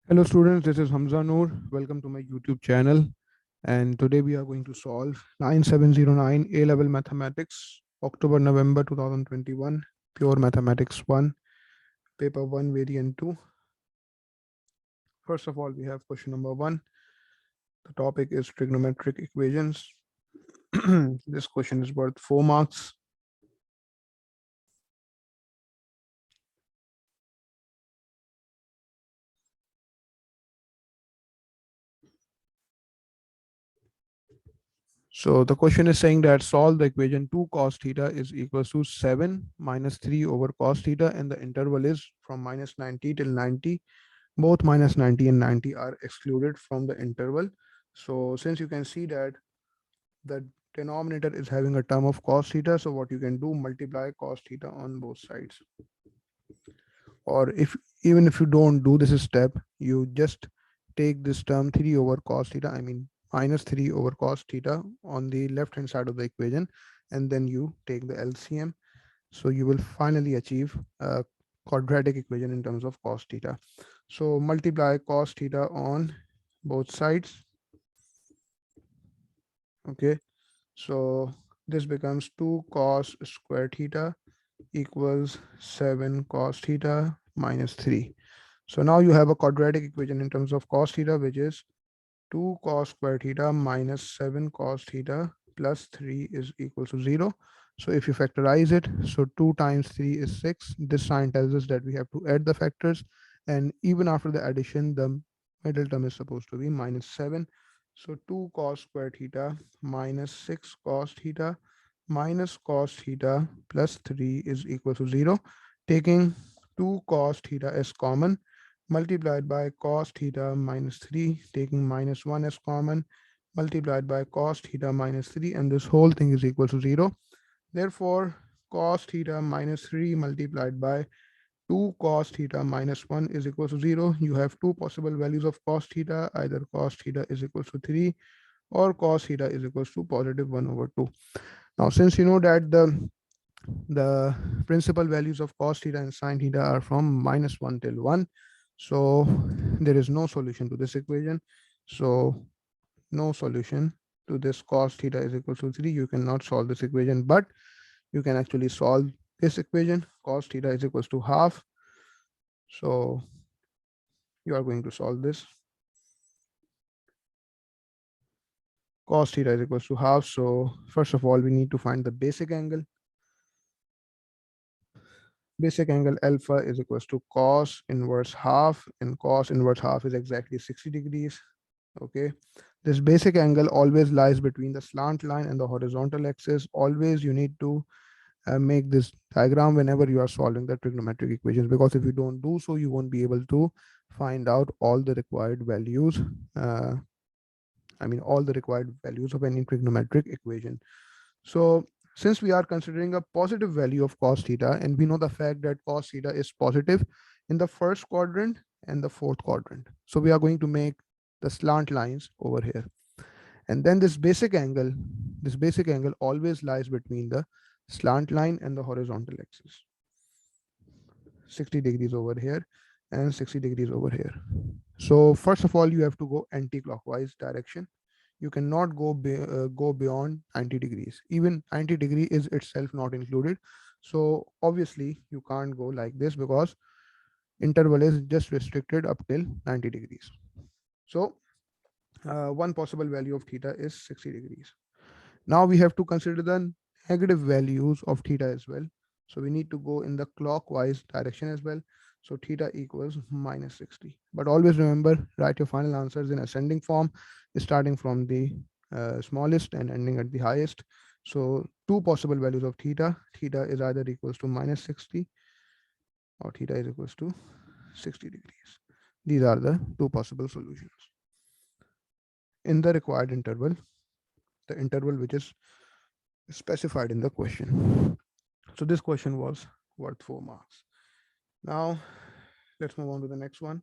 Hello students, this is Hamza Noor. Welcome to my YouTube channel. And today we are going to solve 9709 A-level mathematics, October November 2021, pure mathematics 1, paper 1 variant 2. First of all, we have question number 1. The topic is trigonometric equations. This question is worth 4 marks. So the question is saying that solve the equation 2 cos theta is equals to 7 minus 3 over cos theta, and the interval is from minus 90 till 90. Both minus 90 and 90 are excluded from the interval. So since you can see that the denominator is having a term of cos theta, so what you can do, multiply cos theta on both sides. Or if even if you don't do this step, you just take this term 3 over cos theta, I mean minus 3 over cos theta on the left hand side of the equation, and then you take the LCM. So you will finally achieve a quadratic equation in terms of cos theta. So multiply cos theta on both sides. Okay, so this becomes 2 cos square theta equals 7 cos theta minus 3. So now you have a quadratic equation in terms of cos theta, which is 2 cos square theta minus 7 cos theta plus 3 is equal to 0. So if you factorize it, so 2 times 3 is 6. This sign tells us that we have to add the factors, and even after the addition, the middle term is supposed to be minus 7. So 2 cos square theta minus 6 cos theta minus cos theta plus 3 is equal to 0. Taking 2 cos theta as common, multiplied by cos theta minus 3, taking minus 1 as common, multiplied by cos theta minus 3, and this whole thing is equal to 0. Therefore, cos theta minus 3 multiplied by 2 cos theta minus 1 is equal to 0. You have two possible values of cos theta, either cos theta is equal to 3 or cos theta is equal to positive 1 over 2. Now, since you know that the principal values of cos theta and sin theta are from minus 1 till 1, so there is no solution to this equation. So no solution to this cos theta is equal to 3. You cannot solve this equation, but you can actually solve this equation. Cos theta is equals to half. So you are going to solve this. Cos theta is equals to half. So first of all, we need to find the basic angle. Basic angle alpha is equals to cos inverse half, and cos inverse half is exactly 60 degrees. Okay, this basic angle always lies between the slant line and the horizontal axis. Always you need to make this diagram whenever you are solving the trigonometric equations, because if you don't do so, you won't be able to find out all the required values. All the required values of any trigonometric equation. So since we are considering a positive value of cos theta, and we know the fact that cos theta is positive in the first quadrant and the fourth quadrant, so we are going to make the slant lines over here. And then this basic angle always lies between the slant line and the horizontal axis. 60 degrees over here and 60 degrees over here. So first of all, you have to go anti-clockwise direction. You cannot go beyond 90 degrees. Even 90 degree is itself not included. So obviously you can't go like this, because interval is just restricted up till 90 degrees. So one possible value of theta is 60 degrees. Now we have to consider the negative values of theta as well. So we need to go in the clockwise direction as well. So theta equals minus 60. But always remember, write your final answers in ascending form, starting from the smallest and ending at the highest. So two possible values of theta. Theta is either equals to minus 60 or theta is equals to 60 degrees. These are the two possible solutions in the required interval, the interval which is specified in the question. So this question was worth 4 marks. Now let's move on to the next one.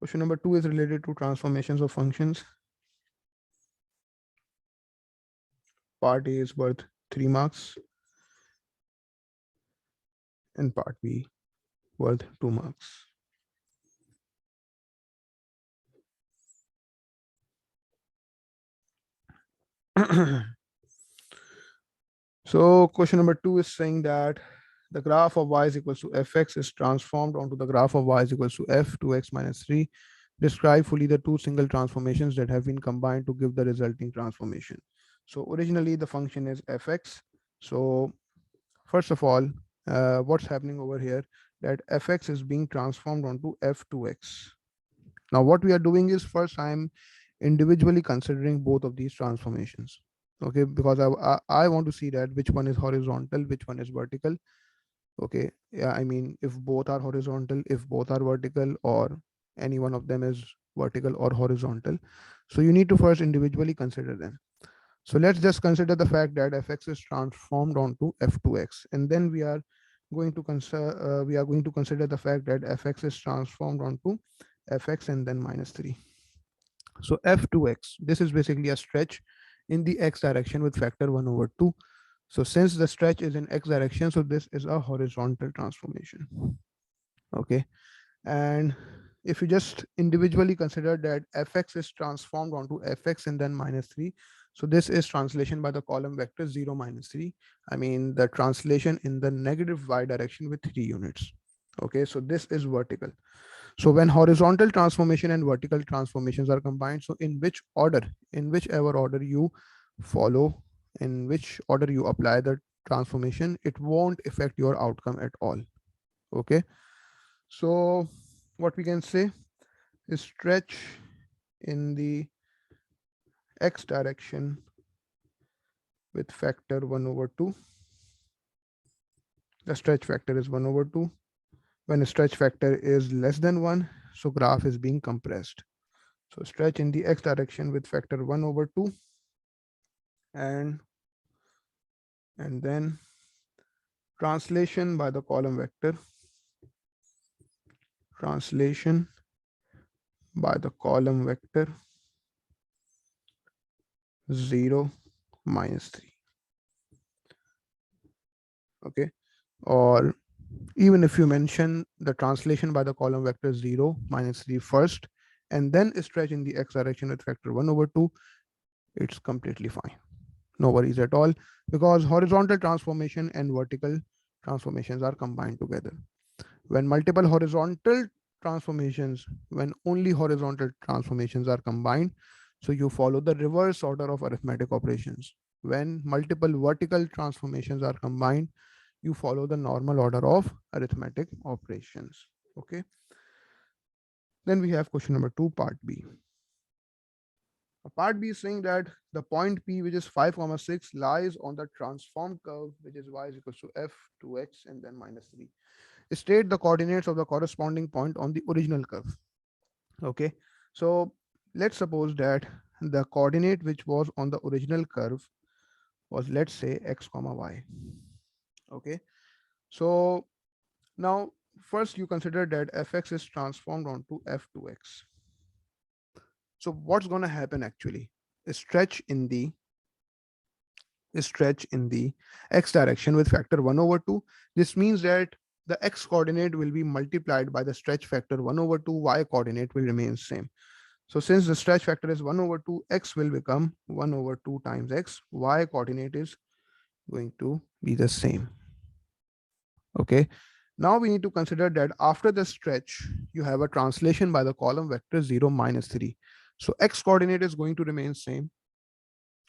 Question number 2 is related to transformations of functions. Part A is worth 3 marks and part B worth 2 marks. So question number 2 is saying that the graph of y is equals to fx is transformed onto the graph of y is equals to f 2x minus 3. Describe fully the two single transformations that have been combined to give the resulting transformation. So originally the function is fx. So first of all, what's happening over here, that fx is being transformed onto f2x. Now what we are doing is, first I'm individually considering both of these transformations. Okay, because I want to see that which one is horizontal, which one is vertical. Okay, yeah, I mean, if both are horizontal, if both are vertical, or any one of them is vertical or horizontal. So you need to first individually consider them. So let's just consider the fact that fx is transformed onto f2x, and then we are going to consider the fact that fx is transformed onto fx and then minus 3. So f2x, this is basically a stretch in the x direction with factor 1 over 2. So since the stretch is in x direction, so this is a horizontal transformation. Okay, and if you just individually consider that fx is transformed onto fx and then minus 3, so this is translation by the column vector 0 minus 3. I mean the translation in the negative y direction with 3 units. Okay, so this is vertical. So when horizontal transformation and vertical transformations are combined, so in whichever order you follow, in which order you apply the transformation, it won't affect your outcome at all. Okay, so what we can say is stretch in the x direction with factor 1 over 2. The stretch factor is 1 over 2. When a stretch factor is less than 1, so graph is being compressed. So stretch in the x direction with factor 1 over 2, and then translation by the column vector, translation by the column vector 0 minus 3. Okay, or even if you mention the translation by the column vector 0 minus 3 first, and then stretch in the x direction with factor 1 over 2, it's completely fine. No worries at all, because horizontal transformation and vertical transformations are combined together. When multiple horizontal transformations, when only horizontal transformations are combined, so you follow the reverse order of arithmetic operations. When multiple vertical transformations are combined, you follow the normal order of arithmetic operations. Okay, then we have question number 2, part B. Part B is saying that the point P, which is 5 comma 6, lies on the transformed curve, which is y is equals to f 2x and then minus 3. State the coordinates of the corresponding point on the original curve. Okay, so let's suppose that the coordinate which was on the original curve was, let's say, x comma y. Okay, so now first you consider that fx is transformed onto f2x. So what's going to happen actually? A stretch in the x direction with factor 1 over 2. This means that the x coordinate will be multiplied by the stretch factor 1 over 2, y coordinate will remain same. So since the stretch factor is 1 over 2, x will become 1 over 2 times x, y coordinate is going to be the same. Okay, now we need to consider that after the stretch, you have a translation by the column vector 0 minus 3. So x coordinate is going to remain same,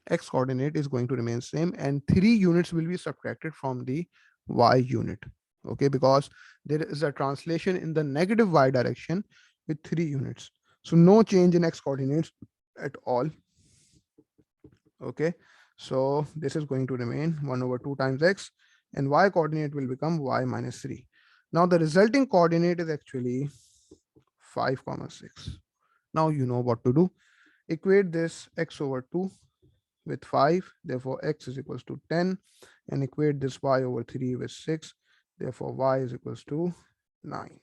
x coordinate is going to remain same, and 3 units will be subtracted from the y unit. Okay, because there is a translation in the negative y direction with 3 units. So no change in x coordinates at all. Okay, so this is going to remain 1 over 2 times x, and y coordinate will become y minus 3. Now the resulting coordinate is actually 5 comma 6. Now you know what to do. Equate this x over 2 with 5, therefore x is equals to 10, and equate this y over 3 with 6, therefore y is equals to 9.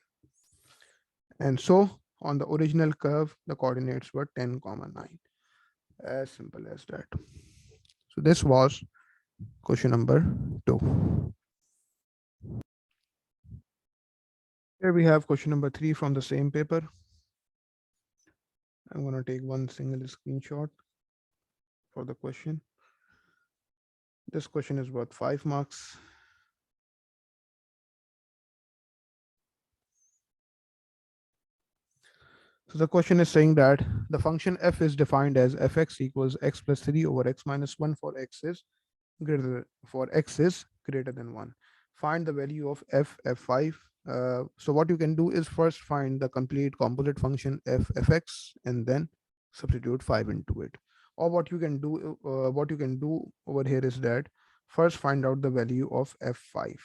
And so on the original curve, the coordinates were 10 comma 9. As simple as that. So this was question number 2. Here we have question number 3 from the same paper. I'm going to take one single screenshot for the question. This question is worth 5 marks. So the question is saying that the function f is defined as fx equals x plus 3 over x minus 1 for x is greater than 1. Find the value of f5. So what you can do is first find the complete composite function fx and then substitute 5 into it. Or what you can do over here is that first find out the value of f5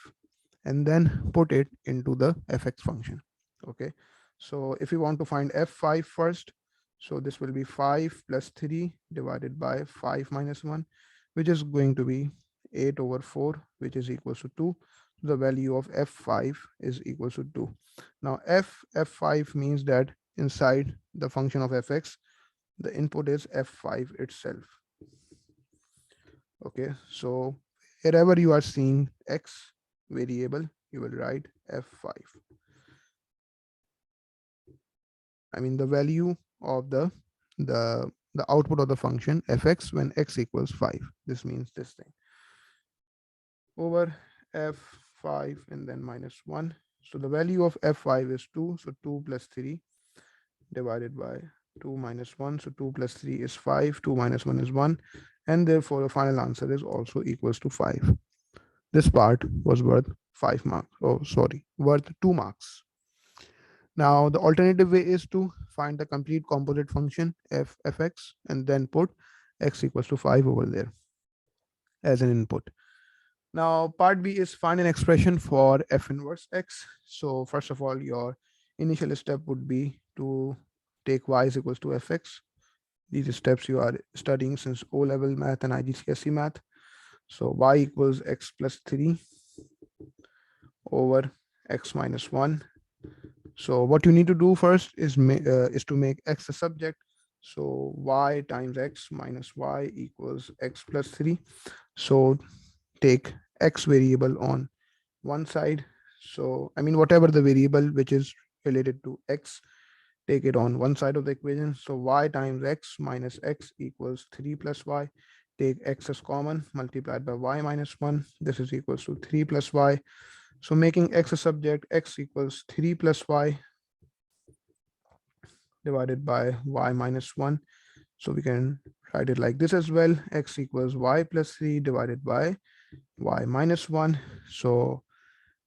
and then put it into the fx function. Okay, so if you want to find f5 first, so this will be 5 plus 3 divided by 5 minus 1, which is going to be 8 over 4, which is equals to 2. The value of f5 is equals to 2. Now f5 means that inside the function of fx, the input is f5 itself. Okay, so wherever you are seeing x variable, you will write f5. I mean the value of the output of the function fx when x equals 5. This means this thing over f5 and then minus 1. So the value of f5 is 2. So 2 plus 3 divided by 2 minus 1. So 2 plus 3 is 5. 2 minus 1 is 1. And therefore the final answer is also equals to 5. This part was worth 5 marks. Oh, sorry, worth 2 marks. Now the alternative way is to find the complete composite function fx and then put x equals to 5 over there as an input. Now part B is find an expression for f inverse x. So first of all, your initial step would be to take y is equals to fx. These steps you are studying since O level math and IGCSE math. So y equals x plus 3 over x minus 1. So what you need to do first is to make x a subject. So y times x minus y equals x plus 3. So take x variable on one side. So I mean whatever the variable which is related to x, take it on one side of the equation. So y times x minus x equals 3 plus y. Take x as common, multiplied by y minus 1. This is equals to 3 plus y. So making x a subject, x equals 3 plus y divided by y minus 1. So we can write it like this as well. X equals y plus 3 divided by y minus 1. So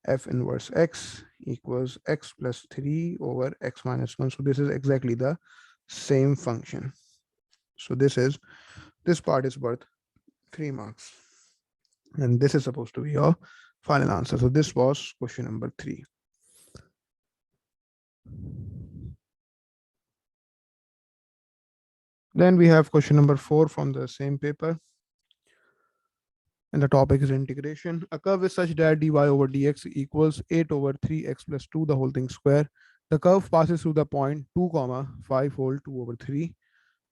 f inverse x equals x plus 3 over x minus 1. So this is exactly the same function. So this part is worth 3 marks. And this is supposed to be your final answer. So this was question number 3. Then we have question number 4 from the same paper. And the topic is integration. A curve is such that dy over dx equals 8 over 3x plus 2 the whole thing square. The curve passes through the point 2 comma 5 whole 2 over 3.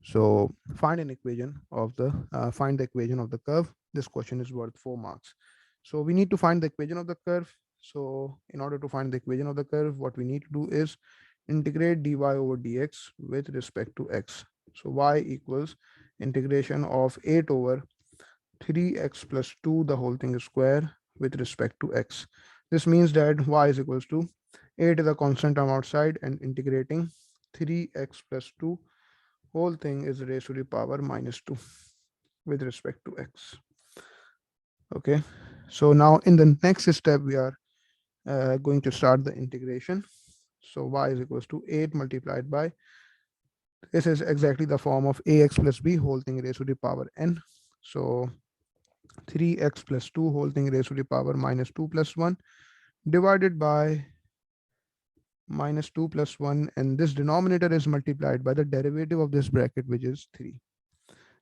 So find the equation of the curve. This question is worth 4 marks. So we need to find the equation of the curve. So in order to find the equation of the curve, what we need to do is integrate dy over dx with respect to x. So y equals integration of 8 over 3x plus 2 the whole thing is square with respect to x. This means that y is equals to 8 is a constant term outside, and integrating 3x plus 2 whole thing is raised to the power minus 2 with respect to x. Okay, so now in the next step we are going to start the integration. So y is equals to 8 multiplied by, this is exactly the form of ax plus b whole thing raised to the power n. So 3x plus 2 whole thing raised to the power minus 2 plus 1 divided by minus 2 plus 1, and this denominator is multiplied by the derivative of this bracket, which is 3.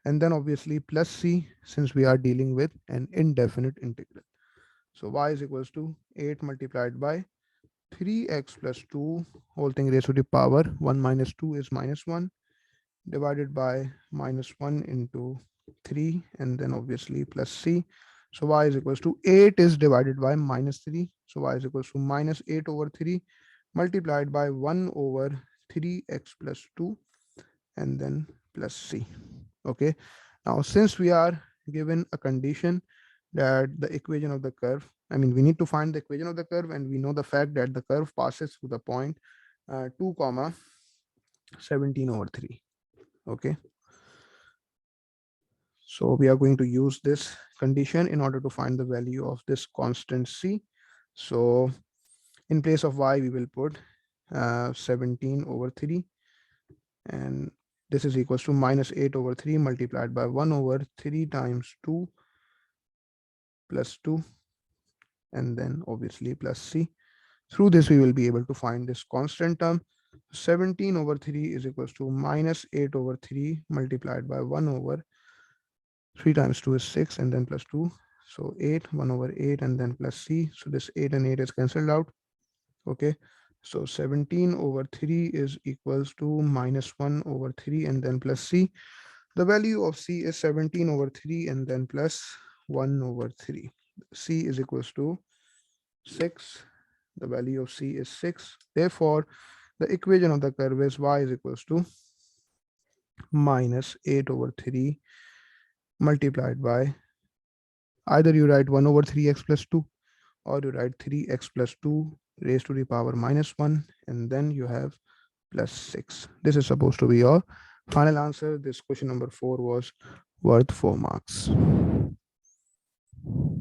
And then obviously plus c, since we are dealing with an indefinite integral. So y is equals to 8 multiplied by 3x plus 2 whole thing raised to the power 1 minus 2 is minus 1 divided by minus 1 into 3, and then obviously plus c. So y is equals to 8 is divided by minus 3. So y is equals to minus 8 over 3 multiplied by 1 over 3x plus 2 and then plus c. Okay, now since we are given a condition that the equation of the curve, I mean, we need to find the equation of the curve, and we know the fact that the curve passes through the point 2 comma 17/3. Okay, so we are going to use this condition in order to find the value of this constant c. So in place of y we will put 17/3, and this is equals to -8/3 multiplied by 1/3 times 2 plus 2, and then obviously plus c. Through this we will be able to find this constant term. 17/3 is equals to -8/3 multiplied by 1/3 times 2 is 6, and then plus 2. So 8, 1/8, and then plus c. So this 8 and 8 is cancelled out. Okay, so 17/3 is equals to -1/3 and then plus c. The value of c is 17/3 and then plus 1/3. C is equals to 6. The value of c is 6. Therefore, the equation of the curve is y is equals to -8/3 multiplied by, either you write 1/3x plus 2, or you write 3x plus 2 raised to the power -1, and then you have plus 6. This is supposed to be your final answer. This question number 4 was worth 4 marks.